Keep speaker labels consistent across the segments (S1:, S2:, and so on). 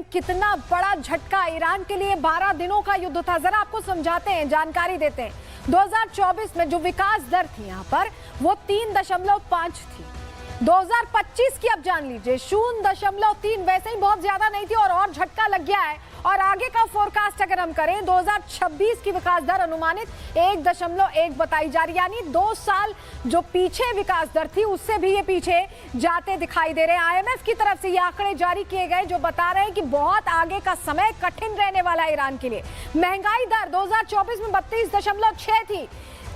S1: कितना बड़ा झटका ईरान के लिए 12 दिनों का युद्ध था। जरा आपको समझाते हैं, जानकारी देते हैं। 2024 में जो विकास दर थी यहाँ पर वो 3.5 थी। 2025 की अब जान लीजिए 0.3, वैसे ही बहुत ज्यादा नहीं थी और झटका लग गया है। और आगे का फोरकास्ट अगर हम करें 2026 की विकास दर अनुमानित 1.1 बताई जा रही, यानी 2 साल जो पीछे विकास दर थी उससे भी ये पीछे जाते दिखाई दे रहे हैं। IMF की तरफ से ये आंकड़े जारी किए गए जो बता रहे हैं कि बहुत आगे का समय कठिन रहने वाला है ईरान के लिए। महंगाई दर 2024 में 32.6 थी,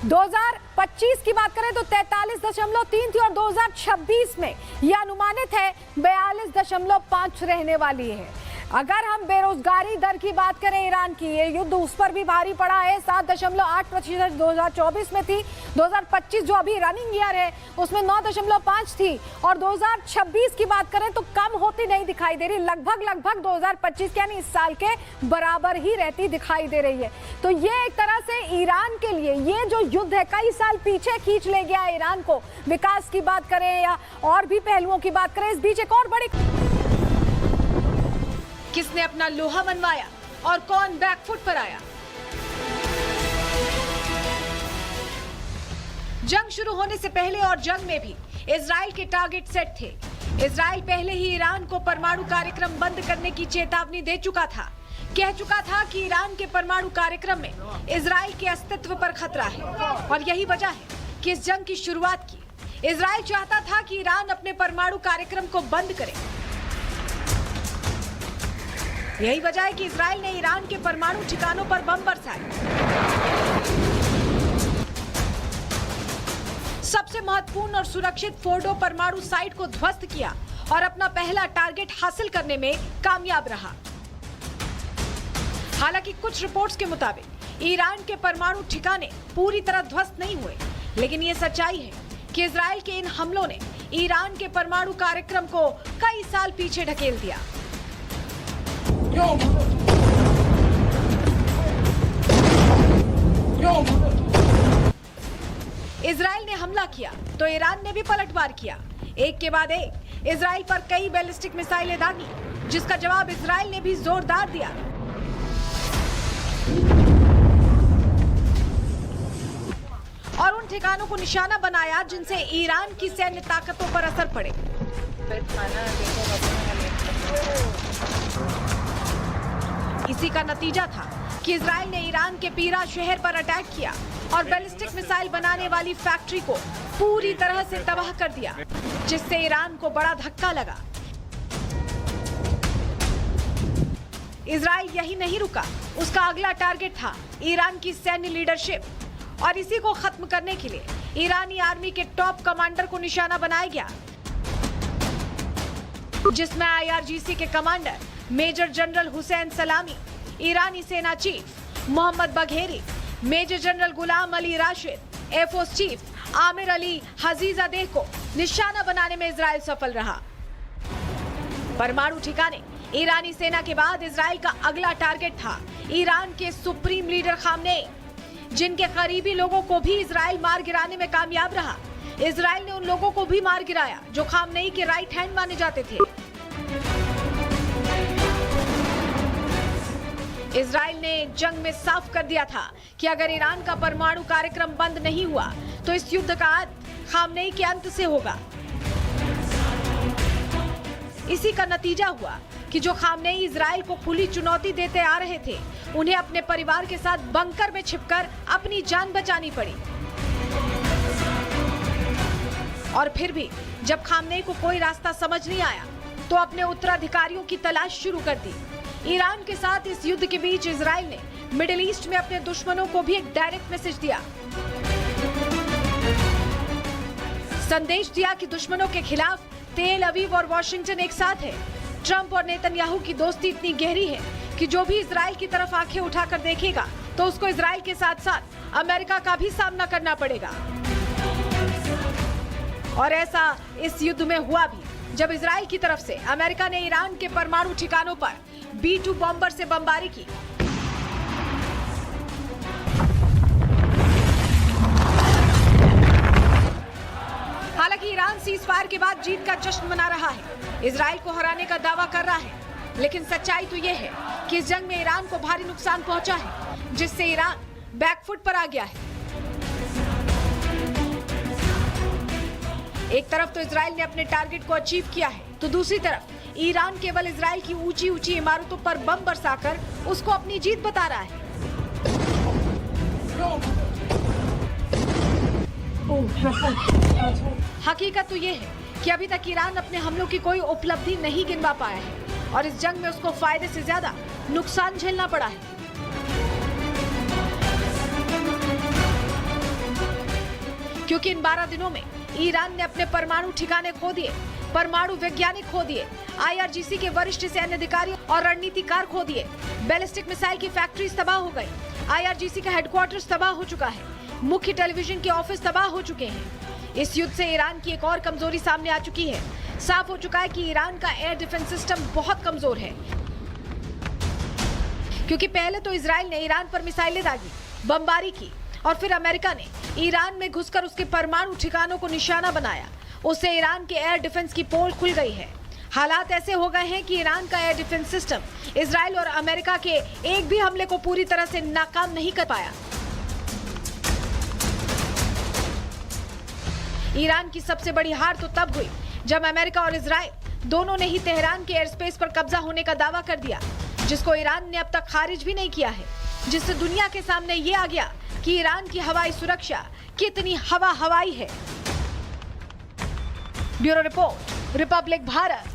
S1: 2025 की बात करें तो 43.3 थी और 2026 में यह अनुमानित है 42.5 रहने वाली है। अगर हम बेरोजगारी दर की बात करें ईरान की, ये युद्ध उस पर भी भारी पड़ा है। 7.8% 2024 में थी, 2025 जो अभी रनिंग ईयर है उसमें 9.5 थी और 2026 की बात करें तो कम होती नहीं दिखाई दे रही, लगभग 2025 के यानी इस साल के बराबर ही रहती दिखाई दे रही है। तो ये एक तरह से ईरान के लिए ये जो युद्ध है कई साल पीछे खींच ले गया है ईरान को। विकास की बात करें या और भी पहलुओं की बात करें, इस बीच एक और बड़ी किसने अपना लोहा मनवाया और कौन बैकफुट पर आया। जंग शुरू होने से पहले और जंग में भी इजराइल के टारगेट सेट थे। इजराइल पहले ही ईरान को परमाणु कार्यक्रम बंद करने की चेतावनी दे चुका था, कह चुका था कि ईरान के परमाणु कार्यक्रम में इजराइल के अस्तित्व पर खतरा है और यही वजह है कि इस जंग की शुरुआत की। इजराइल चाहता था कि ईरान अपने परमाणु कार्यक्रम को बंद करे। यही वजह है कि इजराइल ने ईरान के परमाणु ठिकानों पर बम बरसाए। सबसे महत्वपूर्ण और सुरक्षित फोर्डो परमाणु साइट को ध्वस्त किया और अपना पहला टारगेट हासिल करने में कामयाब रहा। हालांकि कुछ रिपोर्ट्स के मुताबिक ईरान के परमाणु ठिकाने पूरी तरह ध्वस्त नहीं हुए, लेकिन ये सच्चाई है कि इजराइल के इन हमलों ने ईरान के परमाणु कार्यक्रम को कई साल पीछे ढकेल दिया। इजराइल ने हमला किया तो ईरान ने भी पलटवार किया। एक के बाद एक इजराइल पर कई बैलिस्टिक मिसाइलें दागी, जिसका जवाब इजराइल ने भी जोरदार दिया। और उन ठिकानों को निशाना बनाया जिनसे ईरान की सैन्य ताकतों पर असर पड़े। इसी का नतीजा था कि इजराइल ने ईरान के पीरा शहर पर अटैक किया और बैलिस्टिक मिसाइल बनाने वाली फैक्ट्री को पूरी तरह से तबाह कर दिया, जिससे ईरान को बड़ा धक्का लगा। इजराइल यही नहीं रुका, उसका अगला टारगेट था ईरान की सैन्य लीडरशिप और इसी को खत्म करने के लिए ईरानी आर्मी के टॉप कमांडर को निशाना बनाया गया, जिसमें IRGC के commander major general Hussain Salami, ईरानी सेना chief Mohammad Bagheri, major general Gholam Ali Rashid, air force chief Amir Ali Hajizadeh को निशाना बनाने में इजराइल सफल रहा। परमाणु ठिकाने ईरानी सेना के बाद इजराइल का अगला टारगेट था ईरान के सुप्रीम लीडर खामनेई, जिनके करीबी लोगों को भी इजराइल मार गिराने में कामयाब रहा। इजराइल ने उन लोगों को भी मार गिराया जो खामनेई के राइट हैंड माने जाते थे। इजराइल ने जंग में साफ कर दिया था कि अगर ईरान का परमाणु कार्यक्रम बंद नहीं हुआ तो इस युद्ध का अंत खामनेई के अंत से होगा। इसी का नतीजा हुआ कि जो खामनेई इजराइल को खुली चुनौती देते आ रहे थे, उन्हें अपने परिवार के साथ बंकर में छिपकर अपनी जान बचानी पड़ी। और फिर भी जब खामनेई को कोई रास्ता समझ नहीं आया तो अपने उत्तराधिकारियों की तलाश शुरू कर दी। ईरान के साथ इस युद्ध के बीच इजराइल ने मिडिल ईस्ट में अपने दुश्मनों को भी एक डायरेक्ट मैसेज दिया। संदेश दिया कि दुश्मनों के खिलाफ तेल अवीव और वॉशिंगटन एक साथ है। ट्रंप और नेतन्याहू की दोस्ती इतनी गहरी है कि जो भी इजराइल की तरफ आंखें उठाकर देखेगा तो उसको इजराइल के साथ साथ अमेरिका का भी सामना करना पड़ेगा। और ऐसा इस युद्ध में हुआ भी, जब इजराइल की तरफ से अमेरिका ने ईरान के परमाणु ठिकानों पर B-2 बॉम्बर से बमबारी की। हालांकि ईरान सीज़फायर के बाद जीत का जश्न मना रहा है, इजराइल को हराने का दावा कर रहा है। लेकिन सच्चाई तो यह है कि इस जंग में ईरान को भारी नुकसान पहुंचा है, जिससे ईरान बैकफुट पर आ गया है। एक तरफ तो इजराइल ने अपने टारगेट को अचीव किया है, तो दूसरी तरफ ईरान केवल इजराइल की ऊंची ऊंची इमारतों पर बम बरसाकर उसको अपनी जीत बता रहा है। हकीकत तो ये है कि अभी तक ईरान अपने हमलों की कोई उपलब्धि नहीं गिनवा पाया है और इस जंग में उसको फायदे से ज्यादा नुकसान झेलना पड़ा है। क्योंकि इन 12 दिनों में ईरान ने अपने परमाणु ठिकाने खो दिए, परमाणु वैज्ञानिक खो दिए, IRGC के वरिष्ठ सैन्य अधिकारी और रणनीतिकार खो दिए, बैलिस्टिक मिसाइल की फैक्ट्रीज तबाह हो गई, IRGC का हेडक्वार्टर्स तबाह हो चुका है, मुख्य टेलीविजन के ऑफिस तबाह हो चुके हैं। इस युद्ध से ईरान की एक और कमजोरी सामने आ चुकी है। साफ हो चुका है कि ईरान का एयर डिफेंस सिस्टम बहुत कमजोर है। क्योंकि पहले तो इजराइल ने ईरान पर मिसाइलें दागी, बमबारी की और फिर अमेरिका ने ईरान में घुसकर उसके परमाणु ठिकानों को निशाना बनाया। उससे ईरान के एयर डिफेंस की पोल खुल गई है। हालात ऐसे हो गए हैं कि ईरान का एयर डिफेंस सिस्टम इजराइल और अमेरिका के एक भी हमले को पूरी तरह से नाकाम नहीं कर पाया। ईरान की सबसे बड़ी हार तो तब हुई जब अमेरिका और इजराइल दोनों ने ही तेहरान के एयर स्पेस पर कब्जा होने का दावा कर दिया, जिसको ईरान ने अब तक खारिज भी नहीं किया है, जिससे दुनिया के सामने ये आ गया कि ईरान की हवाई सुरक्षा कितनी हवाई है। Bureau report, Republic Bharat.